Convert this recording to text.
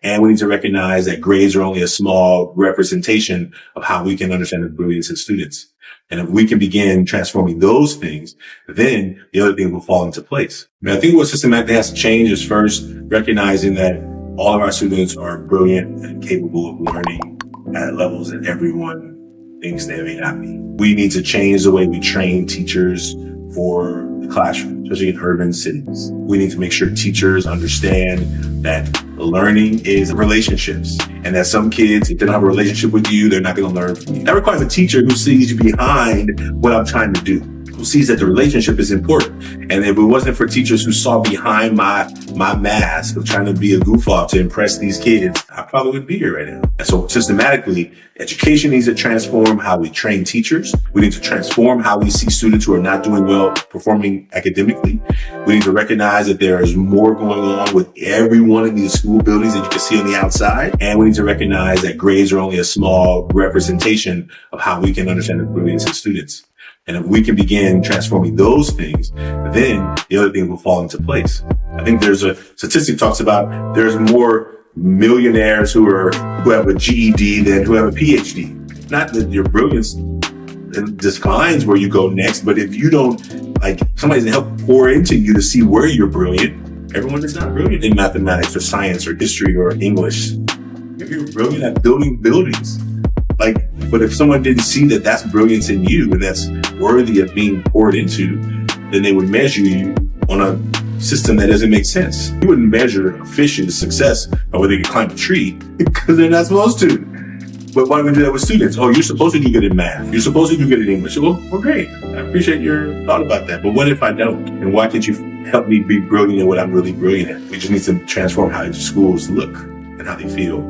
And we need to recognize that grades are only a small representation of how we can understand the brilliance in students. And if we can begin transforming those things, then the other things will fall into place. I think what systematically has to change is first recognizing that all of our students are brilliant and capable of learning at levels that everyone thinks they may not be. We need to change the way we train teachers for the classroom, especially in urban cities. We need to make sure teachers understand that learning is relationships, and that some kids, if they don't have a relationship with you, they're not going to learn from you. That requires a teacher who sees behind what I'm trying to do, who sees that the relationship is important. And if it wasn't for teachers who saw behind my mask of trying to be a goof off to impress these kids, I probably wouldn't be here right now. And so systematically, education needs to transform how we train teachers. We need to transform how we see students who are not doing well performing academically. We need to recognize that there is more going on with everyone in these school buildings that you can see on the outside. And we need to recognize that grades are only a small representation of how we can understand the brilliance in students. And if we can begin transforming those things, then the other things will fall into place. I think there's a statistic talks about there's more millionaires who have a GED than who have a PhD. Not that your brilliance defines where you go next, but if you don't, somebody's help pour into you to see where you're brilliant. Everyone is not brilliant in mathematics or science or history or English. You're brilliant at building buildings. But if someone didn't see that that's brilliance in you and that's worthy of being poured into, then they would measure you on a system that doesn't make sense. You wouldn't measure a fish's success by whether they can climb a tree because they're not supposed to. But why do we do that with students? Oh, you're supposed to do good in math. You're supposed to do good in English. Well, great. I appreciate your thought about that. But what if I don't? And why can't you help me be brilliant at what I'm really brilliant at? We just need to transform how schools look and how they feel.